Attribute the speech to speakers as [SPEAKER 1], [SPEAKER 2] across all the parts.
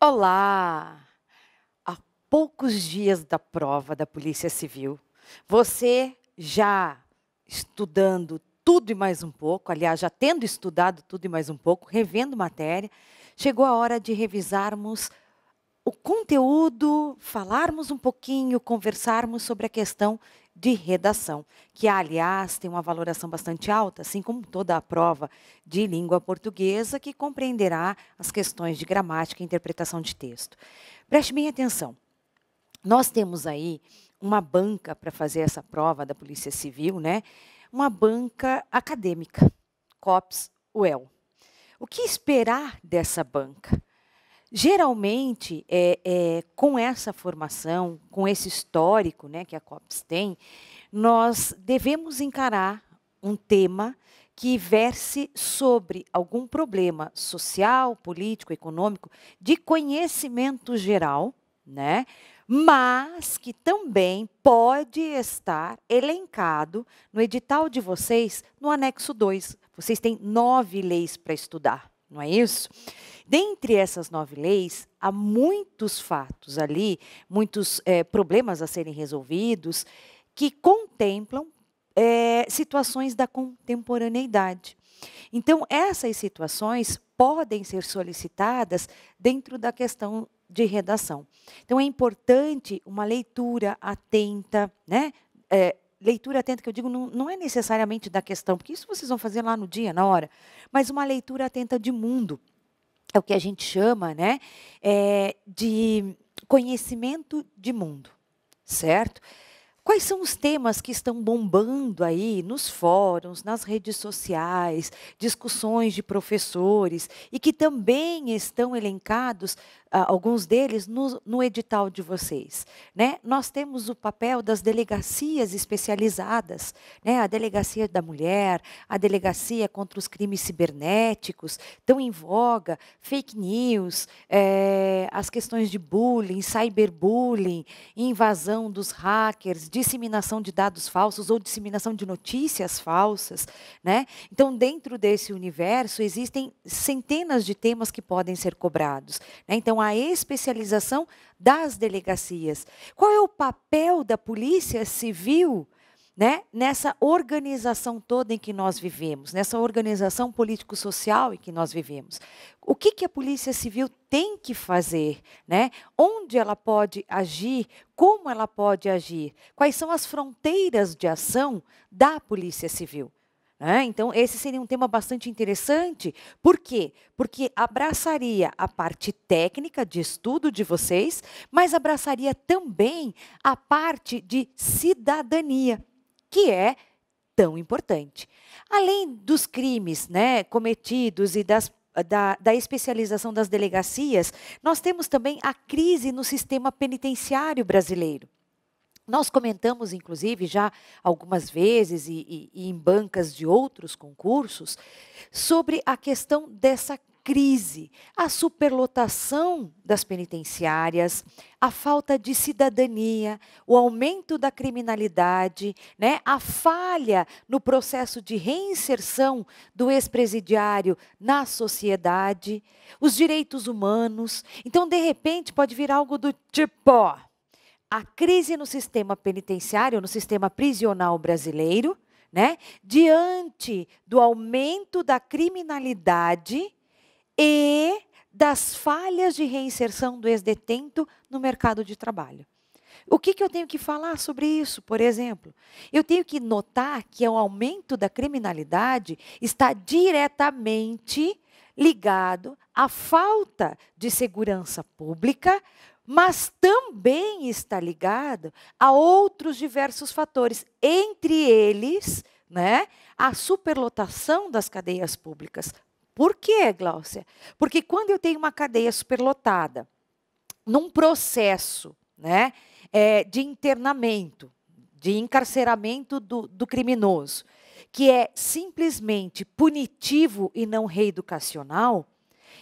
[SPEAKER 1] Olá! Há poucos dias da prova da Polícia Civil, você já estudando tudo e mais um pouco, aliás, já tendo estudado tudo e mais um pouco, revendo matéria, chegou a hora de revisarmos o conteúdo, falarmos um pouquinho, conversarmos sobre a questão de redação, que, aliás, tem uma valoração bastante alta, assim como toda a prova de língua portuguesa, que compreenderá as questões de gramática e interpretação de texto. Preste bem atenção. Nós temos aí uma banca para fazer essa prova da Polícia Civil, né? Uma banca acadêmica, COPS-UEL. O que esperar dessa banca? Geralmente, com essa formação, com esse histórico, né, que a COPS tem, nós devemos encarar um tema que verse sobre algum problema social, político, econômico, de conhecimento geral, né, mas que também pode estar elencado no edital de vocês, no anexo 2. Vocês têm 9 leis para estudar, não é isso? Dentre essas 9 leis, há muitos fatos ali, muitos problemas a serem resolvidos, que contemplam situações da contemporaneidade. Então, essas situações podem ser solicitadas dentro da questão de redação. Então, é importante uma leitura atenta, né? Leitura atenta, que eu digo, não é necessariamente da questão, porque isso vocês vão fazer lá no dia, na hora, mas uma leitura atenta de mundo. É o que a gente chama, né, de conhecimento de mundo, certo? Quais são os temas que estão bombando aí nos fóruns, nas redes sociais, discussões de professores, e que também estão elencados, alguns deles, no edital de vocês, né? Nós temos o papel das delegacias especializadas, né? A Delegacia da Mulher, a Delegacia contra os Crimes Cibernéticos, estão em voga, fake news, as questões de bullying, cyberbullying, invasão dos hackers, disseminação de dados falsos ou disseminação de notícias falsas, né? Então, dentro desse universo, existem centenas de temas que podem ser cobrados, né? Então, a especialização das delegacias. Qual é o papel da Polícia Civil, né, nessa organização toda em que nós vivemos, nessa organização político-social em que nós vivemos? O que a Polícia Civil tem que fazer, né? Onde ela pode agir, como ela pode agir, quais são as fronteiras de ação da Polícia Civil? Então, esse seria um tema bastante interessante. Por quê? Porque abraçaria a parte técnica de estudo de vocês, mas abraçaria também a parte de cidadania, que é tão importante. Além dos crimes, né, cometidos e da especialização das delegacias, nós temos também a crise no sistema penitenciário brasileiro. Nós comentamos, inclusive, já algumas vezes e em bancas de outros concursos, sobre a questão dessa crise, a superlotação das penitenciárias, a falta de cidadania, o aumento da criminalidade, né, a falha no processo de reinserção do ex-presidiário na sociedade, os direitos humanos. Então, de repente, pode vir algo do tipo: a crise no sistema penitenciário, no sistema prisional brasileiro, né, diante do aumento da criminalidade e das falhas de reinserção do ex-detento no mercado de trabalho. O que eu tenho que falar sobre isso, por exemplo? Eu tenho que notar que o aumento da criminalidade está diretamente ligado à falta de segurança pública, mas também está ligado a outros diversos fatores, entre eles, né, a superlotação das cadeias públicas. Por quê, Gláucia? Porque quando eu tenho uma cadeia superlotada, num processo, né, de internamento, de encarceramento do criminoso, que é simplesmente punitivo e não reeducacional,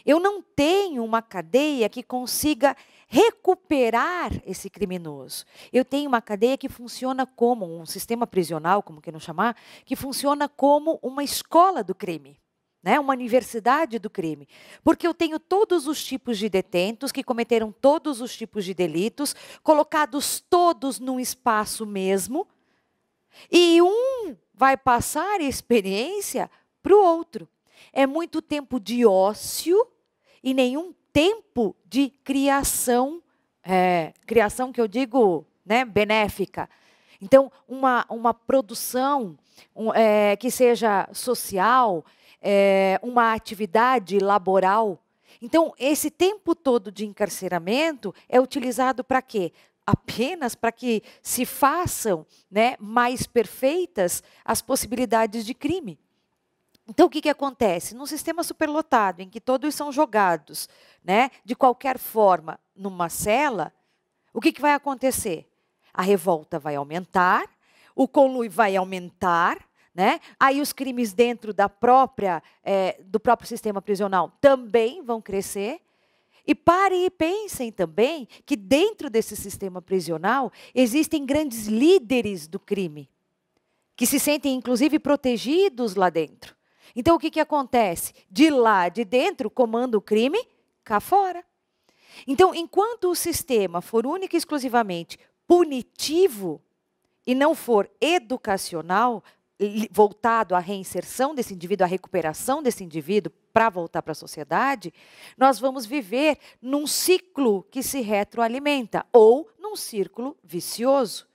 [SPEAKER 1] eu não tenho uma cadeia que consiga recuperar esse criminoso. Eu tenho uma cadeia que funciona como um sistema prisional, como queiram chamar, que funciona como uma escola do crime. né? Uma universidade do crime. Porque eu tenho todos os tipos de detentos que cometeram todos os tipos de delitos, colocados todos num espaço mesmo, e um vai passar a experiência para o outro. É muito tempo de ócio e nenhum tempo de criação, criação que eu digo, né, benéfica. Então, uma produção que seja social, uma atividade laboral. Então, esse tempo todo de encarceramento é utilizado para quê? Apenas para que se façam, né, mais perfeitas as possibilidades de crime. Então, o que acontece? Num sistema superlotado, em que todos são jogados, né, de qualquer forma numa cela, o que vai acontecer? A revolta vai aumentar, o conluio vai aumentar, né? Aí os crimes dentro do próprio sistema prisional também vão crescer. E parem e pensem também que dentro desse sistema prisional existem grandes líderes do crime, que se sentem inclusive protegidos lá dentro. Então o que acontece? De lá de dentro comanda o crime, cá fora. Então, enquanto o sistema for única e exclusivamente punitivo e não for educacional, voltado à reinserção desse indivíduo, à recuperação desse indivíduo para voltar para a sociedade, nós vamos viver num ciclo que se retroalimenta ou num círculo vicioso.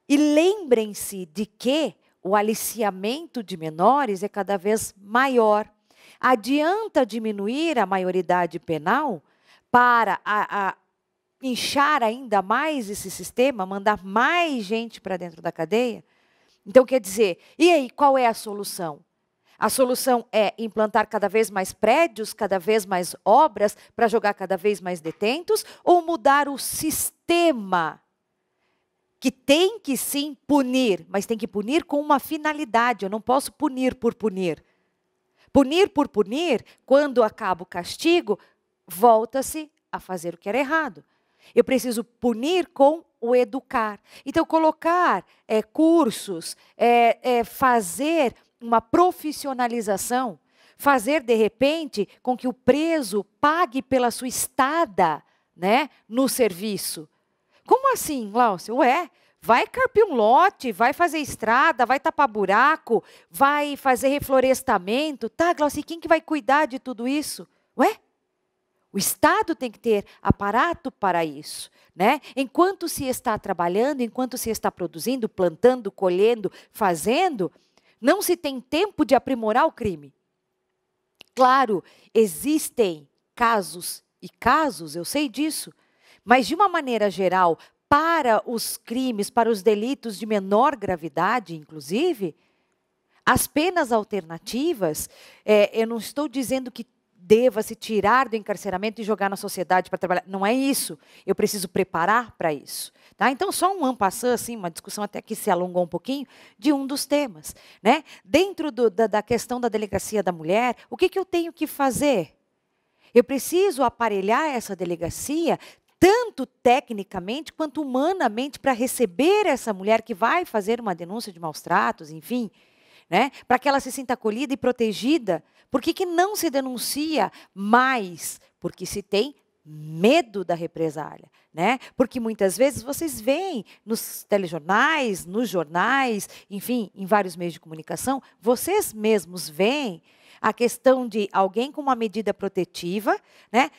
[SPEAKER 1] E lembrem-se de que o aliciamento de menores é cada vez maior. Adianta diminuir a maioridade penal para inchar ainda mais esse sistema, mandar mais gente para dentro da cadeia? Então, quer dizer, e aí, qual é a solução? A solução é implantar cada vez mais prédios, cada vez mais obras, para jogar cada vez mais detentos, ou mudar o sistema, que tem que sim punir, mas tem que punir com uma finalidade, eu não posso punir por punir. Punir por punir, quando acaba o castigo, volta-se a fazer o que era errado. Eu preciso punir com o educar. Então, colocar cursos, fazer uma profissionalização, fazer, de repente, com que o preso pague pela sua estada, né, no serviço. Como assim, Glaucio? Vai carpir um lote, vai fazer estrada, vai tapar buraco, vai fazer reflorestamento. Tá, Glaucio, e quem que vai cuidar de tudo isso? O Estado tem que ter aparato para isso, né? Enquanto se está trabalhando, enquanto se está produzindo, plantando, colhendo, fazendo, não se tem tempo de aprimorar o crime. Claro, existem casos e casos, eu sei disso, mas de uma maneira geral, para os crimes, para os delitos de menor gravidade, inclusive, as penas alternativas, eu não estou dizendo que deva se tirar do encarceramento e jogar na sociedade para trabalhar. Não é isso. Eu preciso preparar para isso. Tá? Então, só um en passant, assim, uma discussão até que se alongou um pouquinho, de um dos temas. Né? Dentro da questão da delegacia da mulher, o que eu tenho que fazer? Eu preciso aparelhar essa delegacia, tanto tecnicamente quanto humanamente, para receber essa mulher que vai fazer uma denúncia de maus tratos, enfim, né? Para que ela se sinta acolhida e protegida. Por que não se denuncia mais? Porque se tem medo da represália, né? Porque muitas vezes vocês veem nos telejornais, nos jornais, enfim, em vários meios de comunicação, vocês mesmos veem a questão de alguém com uma medida protetiva, né?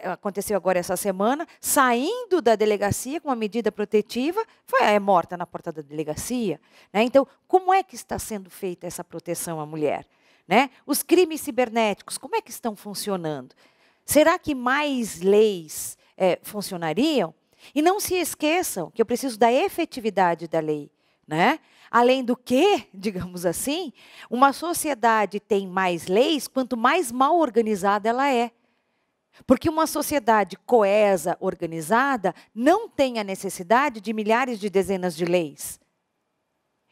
[SPEAKER 1] Aconteceu agora essa semana, saindo da delegacia com uma medida protetiva, é morta na porta da delegacia. Né? Então, como é que está sendo feita essa proteção à mulher? Né? Os crimes cibernéticos, como é que estão funcionando? Será que mais leis funcionariam? E não se esqueçam que eu preciso da efetividade da lei. Né? Além do que, digamos assim, uma sociedade tem mais leis quanto mais mal organizada ela é. Porque uma sociedade coesa, organizada, não tem a necessidade de milhares de dezenas de leis.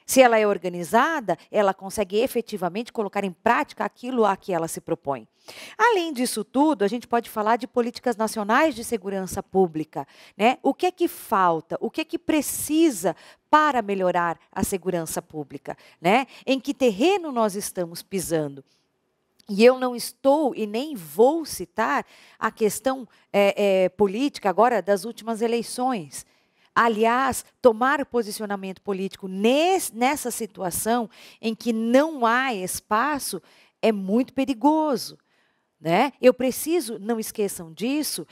[SPEAKER 1] Se ela é organizada, ela consegue efetivamente colocar em prática aquilo a que ela se propõe. Além disso tudo, a gente pode falar de políticas nacionais de segurança pública. Né? O que é que falta? O que é que precisa para melhorar a segurança pública? Né? Em que terreno nós estamos pisando? E eu não estou e nem vou citar a questão política agora das últimas eleições. Aliás, tomar posicionamento político nessa situação em que não há espaço é muito perigoso, né? Eu preciso, não esqueçam disso,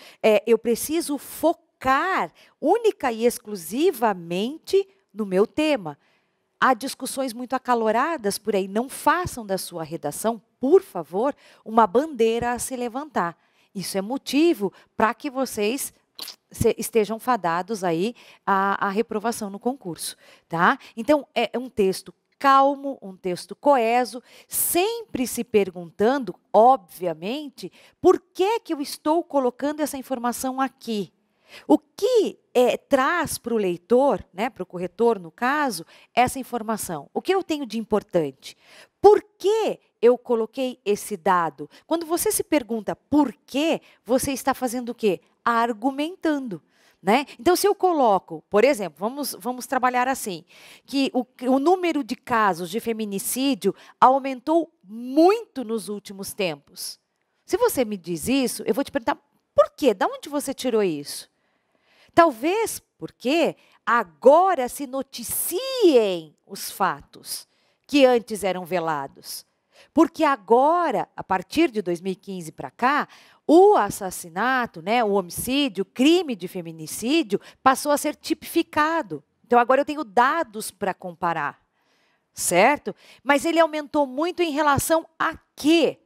[SPEAKER 1] eu preciso focar única e exclusivamente no meu tema. Há discussões muito acaloradas por aí. Não façam da sua redação, por favor, uma bandeira a se levantar. Isso é motivo para que vocês estejam fadados aí à reprovação no concurso, tá? Então, é um texto calmo, um texto coeso, sempre se perguntando, obviamente, por que eu estou colocando essa informação aqui? O que traz para o leitor, né, para o corretor, no caso, essa informação? O que eu tenho de importante? Por que eu coloquei esse dado? Quando você se pergunta por quê, você está fazendo o quê? Argumentando. Né? Então, se eu coloco, por exemplo, vamos trabalhar assim, que o número de casos de feminicídio aumentou muito nos últimos tempos. Se você me diz isso, eu vou te perguntar, por quê? De onde você tirou isso? Talvez porque agora se noticiem os fatos que antes eram velados. Porque agora, a partir de 2015 para cá, o assassinato, né, o homicídio, o crime de feminicídio passou a ser tipificado. Então, agora eu tenho dados para comparar, certo? Mas ele aumentou muito em relação a quê?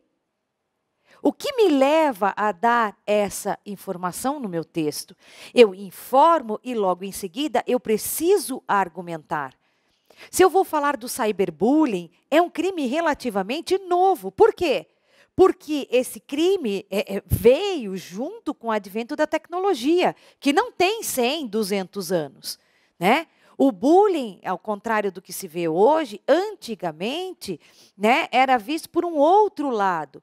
[SPEAKER 1] O que me leva a dar essa informação no meu texto? Eu informo e logo em seguida eu preciso argumentar. Se eu vou falar do cyberbullying, é um crime relativamente novo. Por quê? Porque esse crime veio junto com o advento da tecnologia, que não tem 100, 200 anos, né? O bullying, ao contrário do que se vê hoje, antigamente, né, era visto por um outro lado,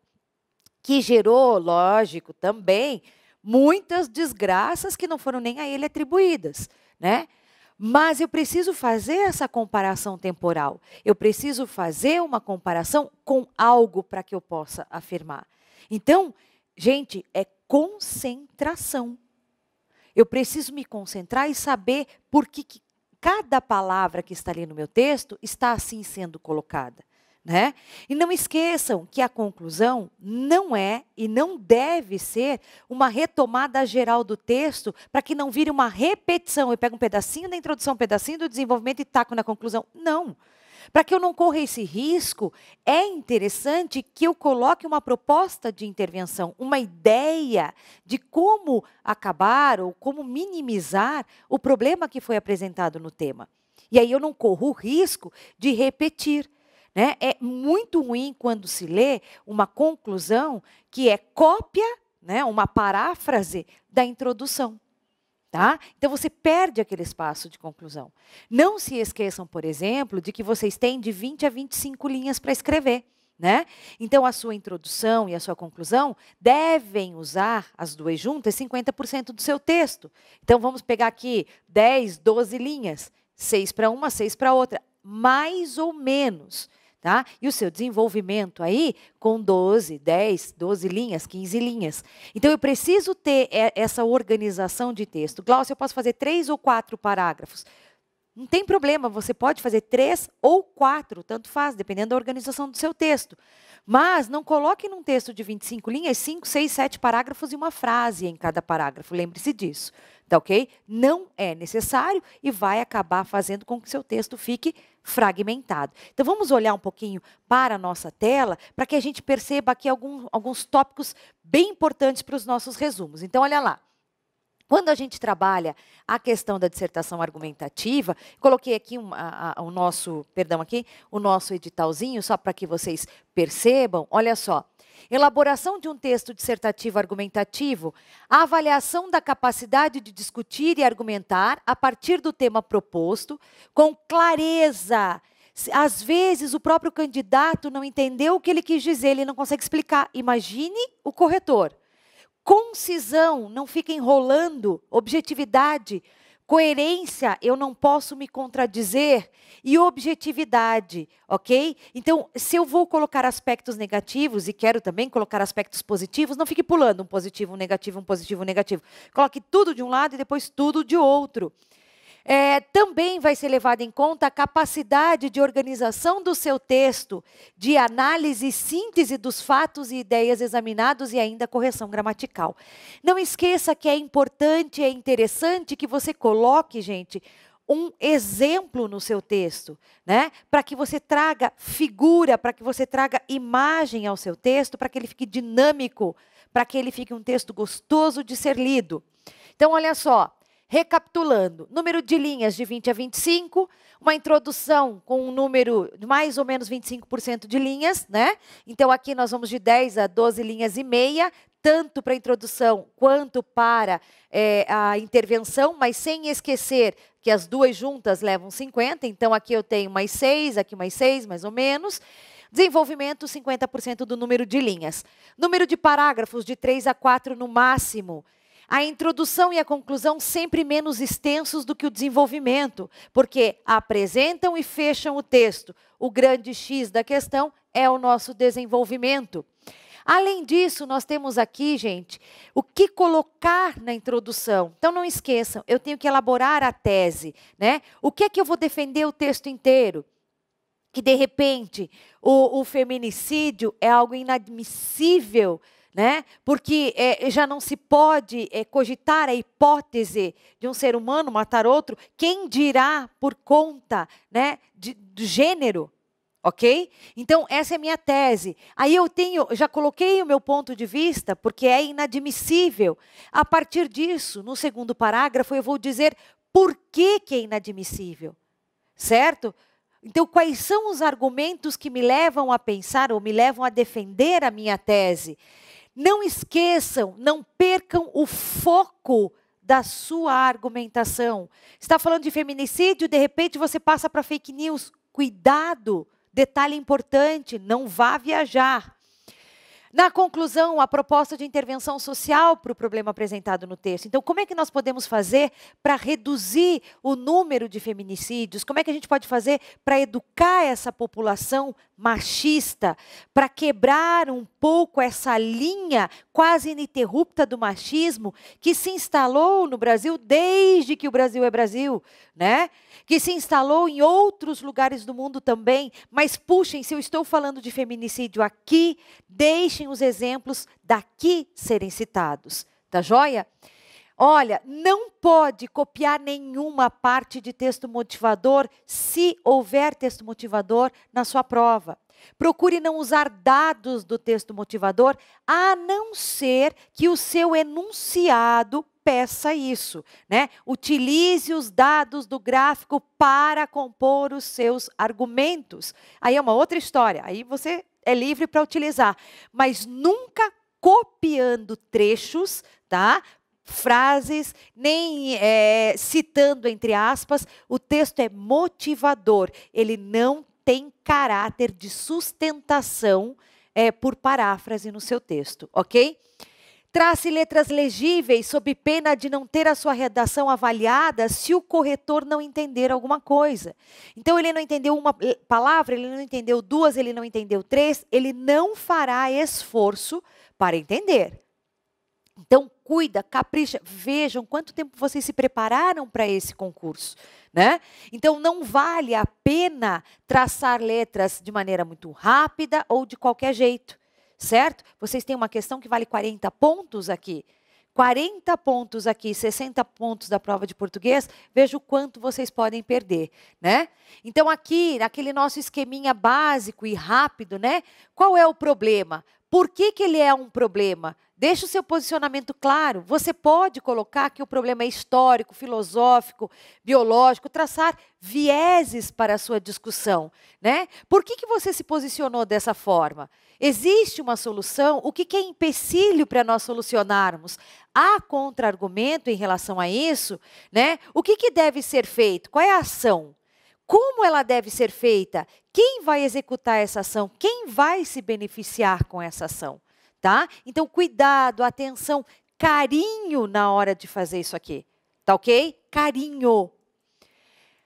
[SPEAKER 1] que gerou, lógico, também, muitas desgraças que não foram nem a ele atribuídas, né? Mas eu preciso fazer essa comparação temporal. Eu preciso fazer uma comparação com algo para que eu possa afirmar. Então, gente, é concentração. Eu preciso me concentrar e saber por que cada palavra que está ali no meu texto está assim sendo colocada. Né? E não esqueçam que a conclusão não é e não deve ser uma retomada geral do texto para que não vire uma repetição. Eu pego um pedacinho da introdução, um pedacinho do desenvolvimento e taco na conclusão. Não. Para que eu não corra esse risco, é interessante que eu coloque uma proposta de intervenção, uma ideia de como acabar ou como minimizar o problema que foi apresentado no tema. E aí eu não corro o risco de repetir. Né? É muito ruim quando se lê uma conclusão que é cópia, né, uma paráfrase da introdução. Tá? Então, você perde aquele espaço de conclusão. Não se esqueçam, por exemplo, de que vocês têm de 20 a 25 linhas para escrever. Né? Então, a sua introdução e a sua conclusão devem usar, as duas juntas, 50% do seu texto. Então, vamos pegar aqui 10, 12 linhas, 6 para uma, 6 para outra, mais ou menos. Tá? E o seu desenvolvimento aí com 12, 10, 12 linhas, 15 linhas. Então, eu preciso ter essa organização de texto. Glaucia, eu posso fazer 3 ou 4 parágrafos. Não tem problema, você pode fazer 3 ou 4, tanto faz, dependendo da organização do seu texto. Mas não coloque num texto de 25 linhas 5, 6, 7 parágrafos e uma frase em cada parágrafo. Lembre-se disso. Tá ok? Não é necessário e vai acabar fazendo com que seu texto fique fragmentado. Então, vamos olhar um pouquinho para a nossa tela para que a gente perceba aqui alguns tópicos bem importantes para os nossos resumos. Então, olha lá. Quando a gente trabalha a questão da dissertação argumentativa, coloquei aqui o nosso editalzinho, só para que vocês percebam. Olha só. Elaboração de um texto dissertativo argumentativo, a avaliação da capacidade de discutir e argumentar a partir do tema proposto, com clareza. Às vezes, o próprio candidato não entendeu o que ele quis dizer, ele não consegue explicar. Imagine o corretor. Concisão, não fica enrolando, objetividade. Coerência, eu não posso me contradizer. E objetividade, ok? Então, se eu vou colocar aspectos negativos e quero também colocar aspectos positivos, não fique pulando um positivo, um negativo, um positivo, um negativo. Coloque tudo de um lado e depois tudo de outro. Também vai ser levada em conta a capacidade de organização do seu texto, de análise e síntese dos fatos e ideias examinados e ainda correção gramatical. Não esqueça que é importante, é interessante que você coloque, gente, um exemplo no seu texto, né? Para que você traga figura, para que você traga imagem ao seu texto, para que ele fique dinâmico, para que ele fique um texto gostoso de ser lido. Então, olha só. Recapitulando, número de linhas de 20 a 25, uma introdução com um número de mais ou menos 25% de linhas, né? Então, aqui nós vamos de 10 a 12 linhas e meia, tanto para a introdução quanto para a intervenção, mas sem esquecer que as duas juntas levam 50, então aqui eu tenho mais 6, aqui mais 6, mais ou menos. Desenvolvimento, 50% do número de linhas. Número de parágrafos, de 3 a 4 no máximo. A introdução e a conclusão sempre menos extensos do que o desenvolvimento, porque apresentam e fecham o texto. O grande X da questão é o nosso desenvolvimento. Além disso, nós temos aqui, gente, o que colocar na introdução. Então, não esqueçam, eu tenho que elaborar a tese, né? O que é que eu vou defender o texto inteiro? Que, de repente, o feminicídio é algo inadmissível, né? Porque já não se pode cogitar a hipótese de um ser humano matar outro, quem dirá por conta, né, do gênero, ok? Então, essa é a minha tese. Aí eu já coloquei o meu ponto de vista, porque é inadmissível. A partir disso, no segundo parágrafo, eu vou dizer por que é inadmissível, certo? Então, quais são os argumentos que me levam a pensar ou me levam a defender a minha tese? Não esqueçam, não percam o foco da sua argumentação. Está falando de feminicídio, de repente você passa para fake news. Cuidado, detalhe importante, não vá viajar. Na conclusão, a proposta de intervenção social para o problema apresentado no texto. Então, como é que nós podemos fazer para reduzir o número de feminicídios? Como é que a gente pode fazer para educar essa população machista, para quebrar um pouco essa linha quase ininterrupta do machismo que se instalou no Brasil desde que o Brasil é Brasil, né? Que se instalou em outros lugares do mundo também. Mas puxem, se eu estou falando de feminicídio aqui, deixem os exemplos daqui serem citados, tá joia? Olha, não pode copiar nenhuma parte de texto motivador se houver texto motivador na sua prova. Procure não usar dados do texto motivador, a não ser que o seu enunciado peça isso, né? Utilize os dados do gráfico para compor os seus argumentos. Aí é uma outra história, aí você é livre para utilizar, mas nunca copiando trechos, tá? Frases, nem citando entre aspas. O texto é motivador, ele não tem caráter de sustentação por paráfrase no seu texto, ok? Trace letras legíveis sob pena de não ter a sua redação avaliada se o corretor não entender alguma coisa. Então, ele não entendeu uma palavra, ele não entendeu duas, ele não entendeu três, ele não fará esforço para entender. Então, cuida, capricha, vejam quanto tempo vocês se prepararam para esse concurso, né? Então, não vale a pena traçar letras de maneira muito rápida ou de qualquer jeito, certo? Vocês têm uma questão que vale 40 pontos aqui. 40 pontos aqui, 60 pontos da prova de português, veja o quanto vocês podem perder, né? Então, aqui, naquele nosso esqueminha básico e rápido, né? Qual é o problema? Por que ele é um problema? Deixe o seu posicionamento claro. Você pode colocar que o problema é histórico, filosófico, biológico, traçar vieses para a sua discussão, né? Por que você se posicionou dessa forma? Existe uma solução? O que é empecilho para nós solucionarmos? Há contra-argumento em relação a isso, né? O que deve ser feito? Qual é a ação? Como ela deve ser feita? Quem vai executar essa ação? Quem vai se beneficiar com essa ação? Tá? Então, cuidado, atenção, carinho na hora de fazer isso aqui. tá ok? Carinho.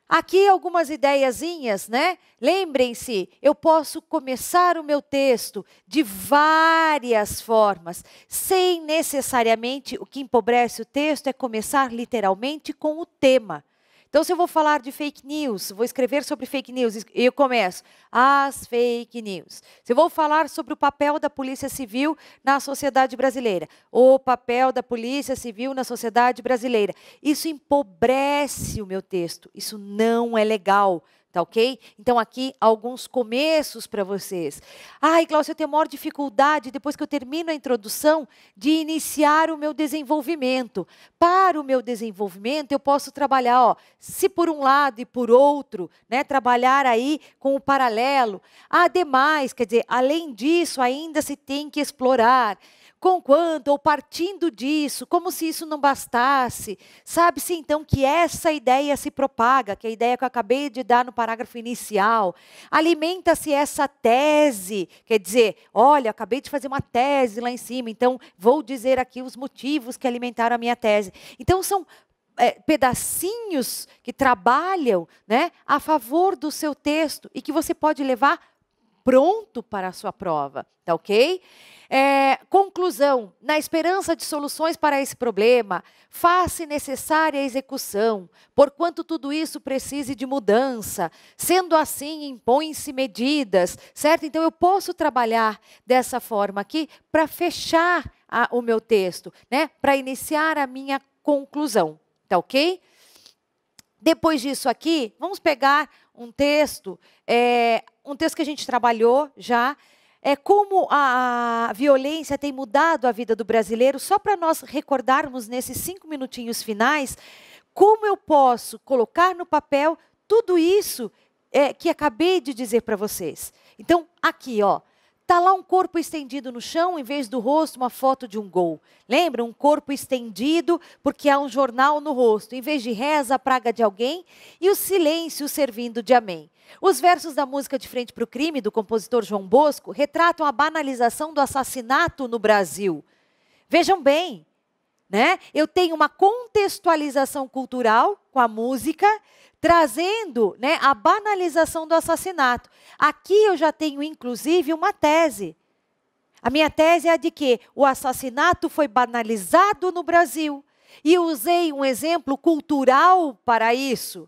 [SPEAKER 1] Aqui algumas ideiazinhas, né? Lembrem-se, eu posso começar o meu texto de várias formas, sem necessariamente, o que empobrece o texto é começar literalmente com o tema. Então, se eu vou falar de fake news, vou escrever sobre fake news, e eu começo, as fake news. Se eu vou falar sobre o papel da Polícia Civil na sociedade brasileira, o papel da Polícia Civil na sociedade brasileira, isso empobrece o meu texto, isso não é legal. Tá ok? Então, aqui, alguns começos para vocês. Ai, Glaucia, eu tenho maior dificuldade, depois que eu termino a introdução, de iniciar o meu desenvolvimento. Para o meu desenvolvimento, eu posso trabalhar, ó, se por um lado e por outro, né, trabalhar aí com o paralelo. Ademais, quer dizer, além disso, ainda se tem que explorar. Conquanto, ou partindo disso, como se isso não bastasse, sabe-se então que essa ideia se propaga, que é a ideia que eu acabei de dar no parágrafo inicial, alimenta-se essa tese, quer dizer, olha, acabei de fazer uma tese lá em cima, então vou dizer aqui os motivos que alimentaram a minha tese. Então são pedacinhos que trabalham, né, a favor do seu texto e que você pode levar pronto para a sua prova, tá ok? Conclusão, na esperança de soluções para esse problema, faz-se necessária a execução, porquanto tudo isso precise de mudança. Sendo assim, impõem-se medidas, certo? Então, eu posso trabalhar dessa forma aqui para fechar o meu texto, né? Para iniciar a minha conclusão, tá ok? Depois disso aqui, vamos pegar um texto que a gente trabalhou já, como a violência tem mudado a vida do brasileiro, só para nós recordarmos nesses 5 minutinhos finais, como eu posso colocar no papel tudo isso que acabei de dizer para vocês. Então, aqui, ó. Está lá um corpo estendido no chão, em vez do rosto, uma foto de um gol. Lembra? Um corpo estendido, porque há um jornal no rosto. Em vez de reza, a praga de alguém, e o silêncio servindo de amém. Os versos da música De Frente para o Crime, do compositor João Bosco, retratam a banalização do assassinato no Brasil. Vejam bem, né? Eu tenho uma contextualização cultural com a música, trazendo, né, a banalização do assassinato. Aqui eu já tenho, inclusive, uma tese. A minha tese é a de que o assassinato foi banalizado no Brasil. E eu usei um exemplo cultural para isso.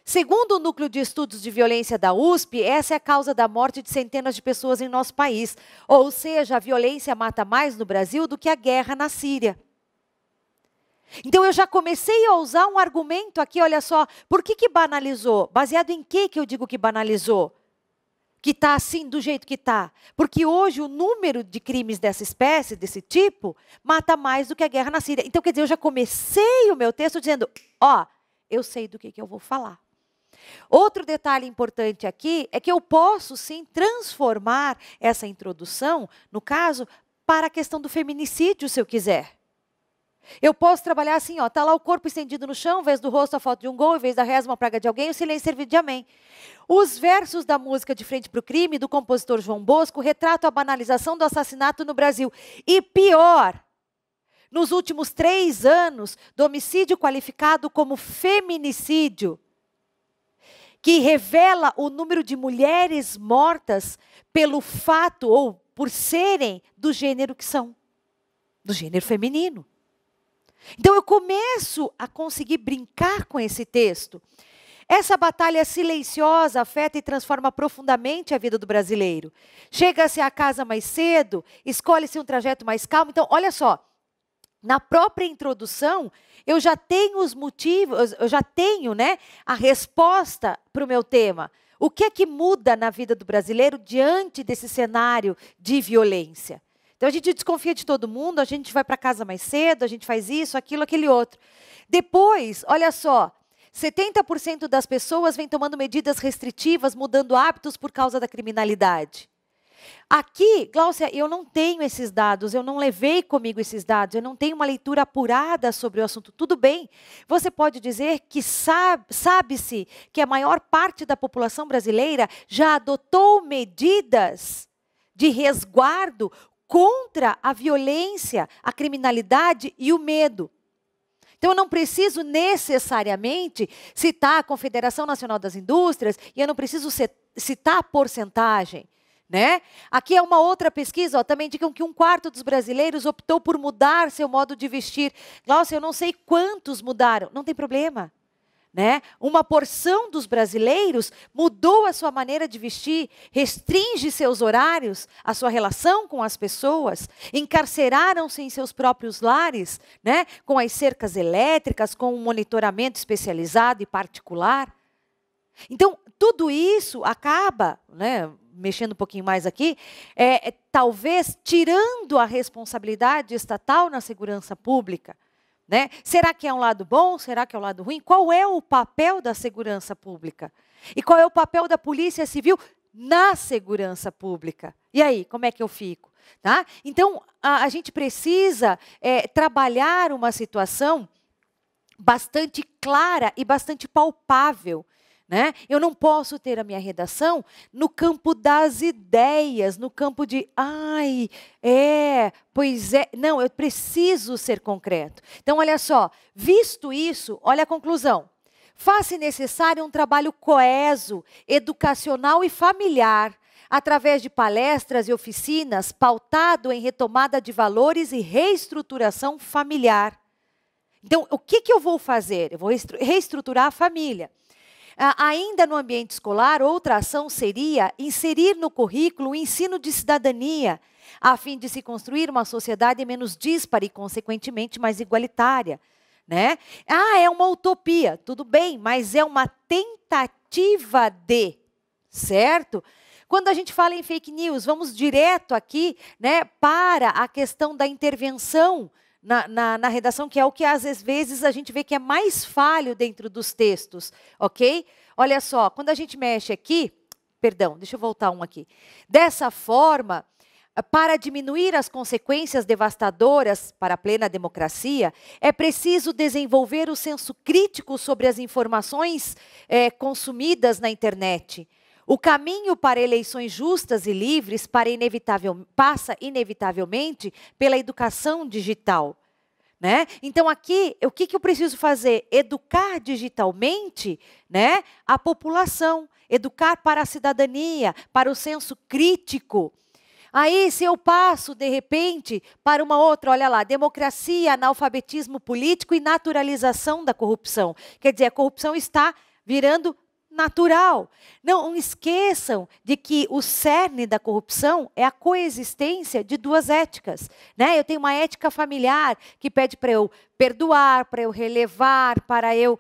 [SPEAKER 1] Segundo o Núcleo de Estudos de Violência da USP, essa é a causa da morte de centenas de pessoas em nosso país. Ou seja, a violência mata mais no Brasil do que a guerra na Síria. Então, eu já comecei a usar um argumento aqui, olha só, por que banalizou? Baseado em que eu digo que banalizou? Que está assim, do jeito que está? Porque hoje o número de crimes dessa espécie, desse tipo, mata mais do que a guerra na Síria. Então, quer dizer, eu já comecei o meu texto dizendo, ó, eu sei do que eu vou falar. Outro detalhe importante aqui é que eu posso, sim, transformar essa introdução, no caso, para a questão do feminicídio, se eu quiser. Eu posso trabalhar assim, ó, tá lá o corpo estendido no chão, em vez do rosto a foto de um gol, em vez da reza uma praga de alguém, o silêncio servido de amém. Os versos da música De Frente para o Crime, do compositor João Bosco, retratam a banalização do assassinato no Brasil. E pior, nos últimos 3 anos, do homicídio qualificado como feminicídio, que revela o número de mulheres mortas pelo fato, ou por serem do gênero que são, do gênero feminino. Então, eu começo a conseguir brincar com esse texto. Essa batalha silenciosa afeta e transforma profundamente a vida do brasileiro. Chega-se à casa mais cedo, escolhe-se um trajeto mais calmo. Então, olha só, na própria introdução, eu já tenho os motivos, eu já tenho, né, a resposta para o meu tema. O que é que muda na vida do brasileiro diante desse cenário de violência? Então, a gente desconfia de todo mundo, a gente vai para casa mais cedo, a gente faz isso, aquilo, aquele outro. Depois, olha só, 70% das pessoas vêm tomando medidas restritivas, mudando hábitos por causa da criminalidade. Aqui, Glaucia, eu não tenho esses dados, eu não levei comigo esses dados, eu não tenho uma leitura apurada sobre o assunto. Tudo bem, você pode dizer que sabe-se que a maior parte da população brasileira já adotou medidas de resguardo contra a violência, a criminalidade e o medo. Então, eu não preciso necessariamente citar a Confederação Nacional das Indústrias e eu não preciso citar a porcentagem. Né? Aqui é uma outra pesquisa, ó, também indicam que 1/4 dos brasileiros optou por mudar seu modo de vestir. Glaucia, eu não sei quantos mudaram, não tem problema. Né? Uma porção dos brasileiros mudou a sua maneira de vestir, restringe seus horários, a sua relação com as pessoas, encarceraram-se em seus próprios lares, né? Com as cercas elétricas, com um monitoramento especializado e particular. Então, tudo isso acaba, né, mexendo um pouquinho mais aqui, talvez tirando a responsabilidade estatal na segurança pública. Né? Será que é um lado bom? Será que é um lado ruim? Qual é o papel da segurança pública? E qual é o papel da Polícia Civil na segurança pública? E aí, como é que eu fico? Tá? Então, a gente precisa trabalhar uma situação bastante clara e bastante palpável. Né? Eu não posso ter a minha redação no campo das ideias, no campo de, pois é. Não, eu preciso ser concreto. Então, olha só, visto isso, olha a conclusão. Faz-se necessário um trabalho coeso, educacional e familiar, através de palestras e oficinas, pautado em retomada de valores e reestruturação familiar. Então, o que eu vou fazer? Eu vou reestruturar a família. Ainda no ambiente escolar, outra ação seria inserir no currículo o ensino de cidadania, a fim de se construir uma sociedade menos díspare e, consequentemente, mais igualitária. Né? É uma utopia, tudo bem, mas é uma tentativa de, certo? Quando a gente fala em fake news, vamos direto aqui, né, para a questão da intervenção na redação, que é o que às vezes a gente vê que é mais falho dentro dos textos, ok? Olha só, quando a gente mexe aqui, perdão, deixa eu voltar um aqui. Dessa forma, para diminuir as consequências devastadoras para a plena democracia, é preciso desenvolver o senso crítico sobre as informações consumidas na internet. O caminho para eleições justas e livres passa inevitavelmente pela educação digital. Né? Então, aqui, o que eu preciso fazer? Educar digitalmente, né, a população, educar para a cidadania, para o senso crítico. Aí, se eu passo, de repente, para uma outra, olha lá, democracia, analfabetismo político e naturalização da corrupção. Quer dizer, a corrupção está virando natural. Não esqueçam de que o cerne da corrupção é a coexistência de duas éticas. Né? Eu tenho uma ética familiar que pede para eu perdoar, para eu relevar, para eu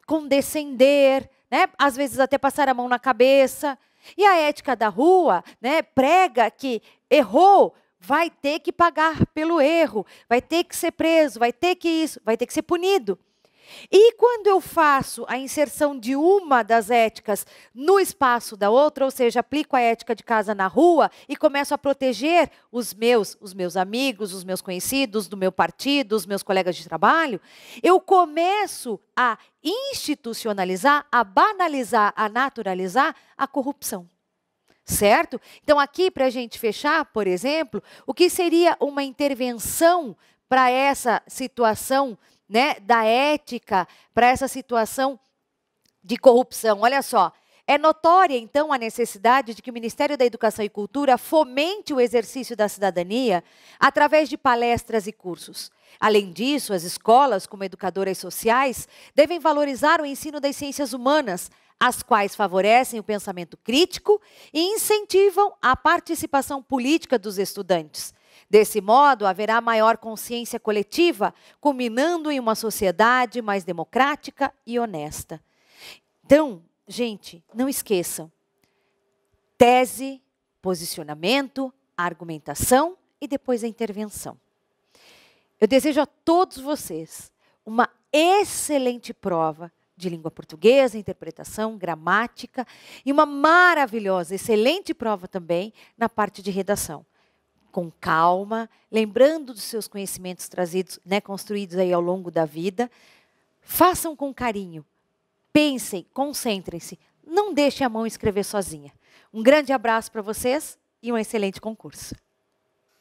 [SPEAKER 1] condescender, né? Às vezes até passar a mão na cabeça. E a ética da rua, né, prega que errou, vai ter que pagar pelo erro, vai ter que ser preso, vai ter que isso, vai ter que ser punido. E quando eu faço a inserção de uma das éticas no espaço da outra, ou seja, aplico a ética de casa na rua e começo a proteger os meus amigos, os meus conhecidos, do meu partido, os meus colegas de trabalho, eu começo a institucionalizar, a banalizar, a naturalizar a corrupção. Certo? Então, aqui, para a gente fechar, por exemplo, o que seria uma intervenção para essa situação, né, da ética, para essa situação de corrupção? Olha só, é notória, então, a necessidade de que o Ministério da Educação e Cultura fomente o exercício da cidadania através de palestras e cursos. Além disso, as escolas, como educadoras sociais, devem valorizar o ensino das ciências humanas, as quais favorecem o pensamento crítico e incentivam a participação política dos estudantes. Desse modo, haverá maior consciência coletiva, culminando em uma sociedade mais democrática e honesta. Então, gente, não esqueçam. Tese, posicionamento, argumentação e depois a intervenção. Eu desejo a todos vocês uma excelente prova de língua portuguesa, interpretação, gramática e uma maravilhosa, excelente prova também na parte de redação. Com calma, lembrando dos seus conhecimentos trazidos, né, construídos aí ao longo da vida. Façam com carinho, pensem, concentrem-se, não deixem a mão escrever sozinha. Um grande abraço para vocês e um excelente concurso.